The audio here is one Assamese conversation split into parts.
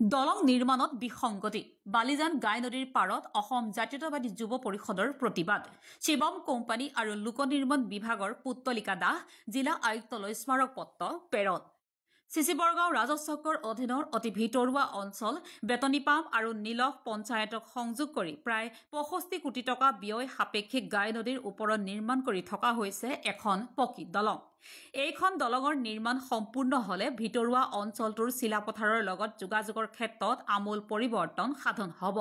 দলং নিৰ্মাণত বিসংগতি বালিজান গাই নদীৰ পাৰত অসম জাতীয়তাবাদী যুৱ পৰিষদৰ প্ৰতিবাদ শিৱম কোম্পানী আৰু লোক নিৰ্মাণ বিভাগৰ পুত্তলিকা দাস জিলা আয়ুক্তলৈ স্মাৰক পত্ৰ প্ৰেৰণ চিচিবৰগাঁও ৰাজচক্ৰৰ অধীনৰ অতি ভিতৰুৱা অঞ্চল বেতনীপাম আৰু নীলখ পঞ্চায়তক সংযোগ কৰি প্ৰায় ৬৫ কোটি টকা ব্যয় সাপেক্ষিক গাই নদীৰ ওপৰত নিৰ্মাণ কৰি থকা হৈছে এখন পকী দলং এইখন দলঙৰ নিৰ্মাণ সম্পূৰ্ণ হলে ভিতৰুৱা অঞ্চলটোৰ চিলাপথাৰৰ লগত যোগাযোগৰ ক্ষেত্ৰত আমূল পৰিৱৰ্তন সাধন হ'ব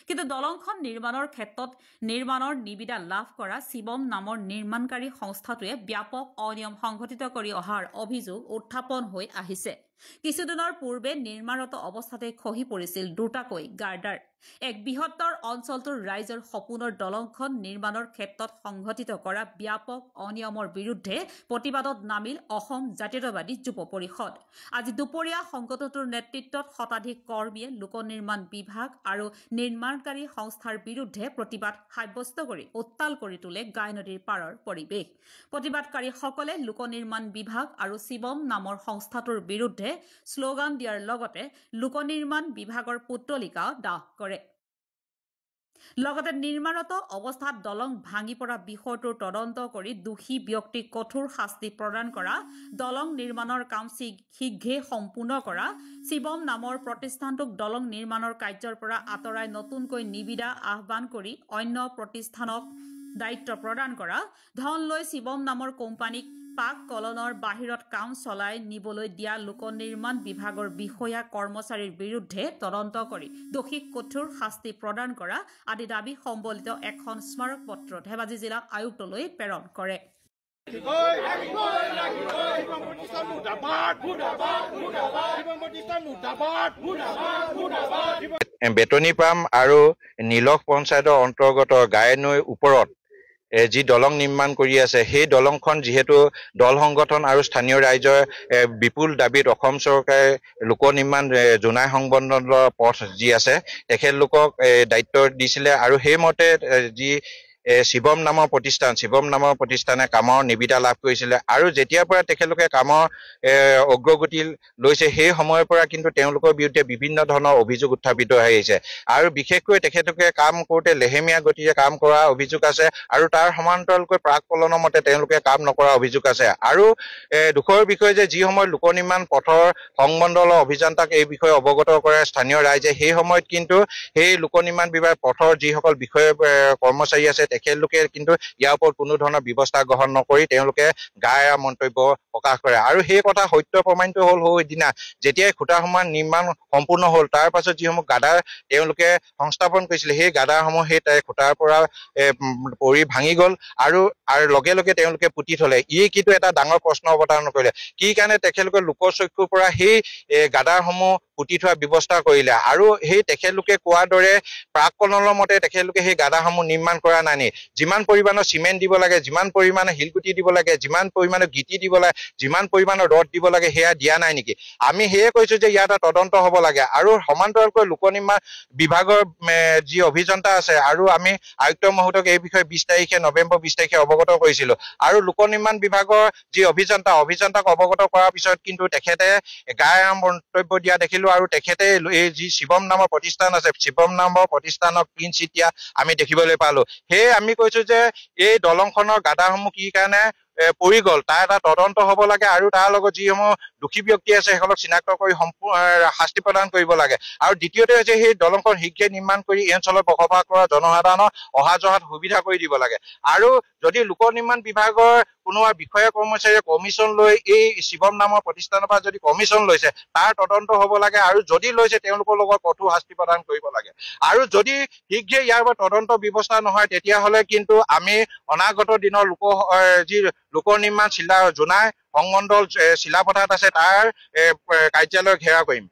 কিন্তু দলংখন নিৰ্মাণৰ ক্ষেত্ৰত নিৰ্মাণৰ নিবিদা লাভ কৰা শিৱম নামৰ নিৰ্মাণকাৰী সংস্থাটোৱে ব্যাপক অনিয়ম সংঘটিত কৰি অহাৰ অভিযোগ উত্থাপন হৈ আহিছে কিছুদিনৰ পূৰ্বে নিৰ্মাণৰত অৱস্থাতে খহি পৰিছিল দুটাকৈ গাৰ্ডাৰ এক বৃহত্তৰ অঞ্চলটোৰ ৰাইজৰ সপোনৰ দলংখন নিৰ্মাণৰ ক্ষেত্ৰত সংঘটিত কৰা ব্যাপক অনিয়মৰ বিৰুদ্ধে প্ৰতিবাদত নামিল অসম জাতীয়তাবাদী যুৱ পৰিষদ আজি দুপৰীয়া সংগঠনটোৰ নেতৃত্বত শতাধিক কৰ্মীয়ে লোক নিৰ্মাণ বিভাগ আৰু নিৰ্মাণকাৰী সংস্থাৰ বিৰুদ্ধে প্ৰতিবাদ সাব্যস্ত কৰি উত্তাল কৰি তোলে গাই নদীৰ পাৰৰ পৰিৱেশ প্ৰতিবাদকাৰীসকলে লোক নিৰ্মাণ বিভাগ আৰু শিৱম নামৰ সংস্থাটোৰ বিৰুদ্ধে স্লোগান দিয়াৰ লগতে লোক নিৰ্মাণ বিভাগৰ পুত্তলিকা দাহ কৰে লগতে নিৰ্মাণৰত অৱস্থাত দলং ভাঙি পৰা বিষয়টোৰ তদন্ত কৰি দোষী ব্যক্তিক কঠোৰ শাস্তি প্ৰদান কৰা দলং নিৰ্মাণৰ কাম শীঘ্ৰে সম্পূৰ্ণ কৰা শিৱম নামৰ প্ৰতিষ্ঠানটোক দলং নিৰ্মাণৰ কাৰ্যৰ পৰা আঁতৰাই নতুনকৈ নিবিদা আহ্বান কৰি অন্য প্ৰতিষ্ঠানক দায়িত্ব প্ৰদান কৰা ধন লৈ শিৱম নামৰ কোম্পানীক পাক কলনৰ বাহিৰত কাম চলাই নিবলৈ দিয়া লোক নিৰ্মাণ বিভাগৰ বিষয়া কৰ্মচাৰীৰ বিৰুদ্ধে তদন্ত কৰি দোষীক কঠোৰ শাস্তি প্ৰদান কৰা আদি দাবী সম্বলিত এখন স্মাৰক পত্ৰ ধেমাজি জিলা আয়ুক্তলৈ প্ৰেৰণ কৰে বেতনীপাম আৰু নীলখ পঞ্চায়তৰ অন্তৰ্গত গাই নৈৰ ওপৰত যি দলং নিৰ্মাণ কৰি আছে সেই দলংখন যিহেতু দল সংগঠন আৰু স্থানীয় ৰাইজৰ বিপুল দাবীত অসম চৰকাৰে লোক নিৰ্মাণ জোনাই সংবন্ধনৰ পথ যি আছে তেখেতলোকক দায়িত্ব দিছিলে আৰু সেইমতে যি শিৱম নামৰ প্ৰতিষ্ঠানে কামৰ নিবিদা লাভ কৰিছিলে আৰু যেতিয়াৰ পৰা তেখেতলোকে কামৰ অগ্ৰগতি লৈছে সেই সময়ৰ পৰা কিন্তু তেওঁলোকৰ বিৰুদ্ধে বিভিন্ন ধৰণৰ অভিযোগ উত্থাপিত হৈ আহিছে আৰু বিশেষকৈ তেখেতলোকে কাম কৰোঁতে লেহেমীয়া গতিৰে কাম কৰা অভিযোগ আছে আৰু তাৰ সমান্তৰালকৈ প্ৰাক কলনৰ মতে তেওঁলোকে কাম নকৰা অভিযোগ আছে আৰু দুখৰ বিষয় যে যি সময়ত লোক নিৰ্মাণ পথৰ সংমণ্ডলৰ অভিযন্তাক এই বিষয়ে অৱগত কৰে স্থানীয় ৰাইজে সেই সময়ত কিন্তু সেই লোক নিৰ্মাণ বিভাগ পথৰ যিসকল বিষয় কৰ্মচাৰী আছে তেখেতলোকে কিন্তু ইয়াৰ ওপৰত কোনো ধৰণৰ ব্যৱস্থা গ্ৰহণ নকৰি তেওঁলোকে গায়া মন্তব্য প্ৰকাশ কৰে আৰু সেই কথা সত্য প্ৰমাণিত হ'ল সেইদিনা যেতিয়াই খুঁটাসমূহ নিৰ্মাণ সম্পূৰ্ণ হ'ল তাৰ পাছত যিসমূহ গাদাৰ তেওঁলোকে সংস্থাপন কৰিছিলে সেই গাদাৰসমূহ সেই খুঁটাৰ পৰা পৰি ভাঙি গ'ল আৰু লগে লগে তেওঁলোকে পুতি থলে কিন্তু এটা ডাঙৰ প্ৰশ্ন অৱতাৰণ কৰিলে কি কাৰণে তেখেতলোকে লোকচক্ষুৰ পৰা সেই গাদাৰসমূহ পুতি থোৱাৰ ব্যৱস্থা কৰিলে আৰু সেই তেখেতলোকে কোৱাৰ দৰে প্ৰাক কলনৰ মতে তেখেতলোকে সেই গাদাসমূহ নিৰ্মাণ কৰা নাই যিমান পৰিমাণৰ চিমেণ্ট দিব লাগে যিমান পৰিমাণৰ শিলগুটি দিব লাগে যিমান পৰিমাণৰ গিটি দিব লাগে যিমান পৰিমাণৰ ৰদ দিব লাগে সেয়া দিয়া নাই নেকি আমি সেয়ে কৈছো যে ইয়াত তদন্ত হ'ব লাগে আৰু সমান্তৰালকৈ লোক নিৰ্মাণ বিভাগৰ যি অভিযন্তা আছে আৰু আমি আয়ুক্ত মহোদয়ক এই বিষয়ে 20 নৱেম্বৰ 20 তাৰিখে অৱগত কৰিছিলো আৰু লোক নিৰ্মাণ বিভাগৰ যি অভিযন্তাক অৱগত কৰাৰ পিছত কিন্তু তেখেতে গায়া মন্তব্য দিয়া দেখিলো আৰু তেখেতে এই যি শিৱম নামৰ প্ৰতিষ্ঠান আছে শিৱম নামৰ প্ৰতিষ্ঠানক ক্লিন চিট দিয়া আমি দেখিবলৈ পালো সেয়ে আমি কৈছো যে এই দলংখনৰ গাদাসমূহ কি কাৰণে পৰি গ'ল তাৰ এটা তদন্ত হ'ব লাগে আৰু তাৰ লগত যিসমূহ দোষী ব্যক্তি আছে সেইসকলক চিনাক্ত কৰি শাস্তি প্ৰদান কৰিব লাগে আৰু দ্বিতীয়তে হৈছে সেই দলংখন শীঘ্ৰে নিৰ্মাণ কৰি এই অঞ্চলত বসবাস কৰা জনসাধাৰণৰ অহা যোৱাত সুবিধা কৰি দিব লাগে আৰু যদি লোক নিৰ্মাণ বিভাগৰ কোনোবা বিষয়া কৰ্মচাৰীয়ে কমিশ্যন লৈ এই শিৱম নামৰ প্ৰতিষ্ঠানৰ পৰা যদি কমিশ্যন লৈছে তাৰ তদন্ত হ'ব লাগে আৰু যদি লৈছে তেওঁলোকৰ লগত কঠোৰ শাস্তি প্ৰদান কৰিব লাগে আৰু যদি শীঘ্ৰে ইয়াৰ পৰা তদন্ত ব্যৱস্থা নহয় তেতিয়াহ'লে কিন্তু আমি অনাগত দিনৰ যি লোক নিৰ্মাণ জোনাই সংমণ্ডল চিলাপথাৰত আছে তাৰ কাৰ্যালয় ঘেৰাও কৰিম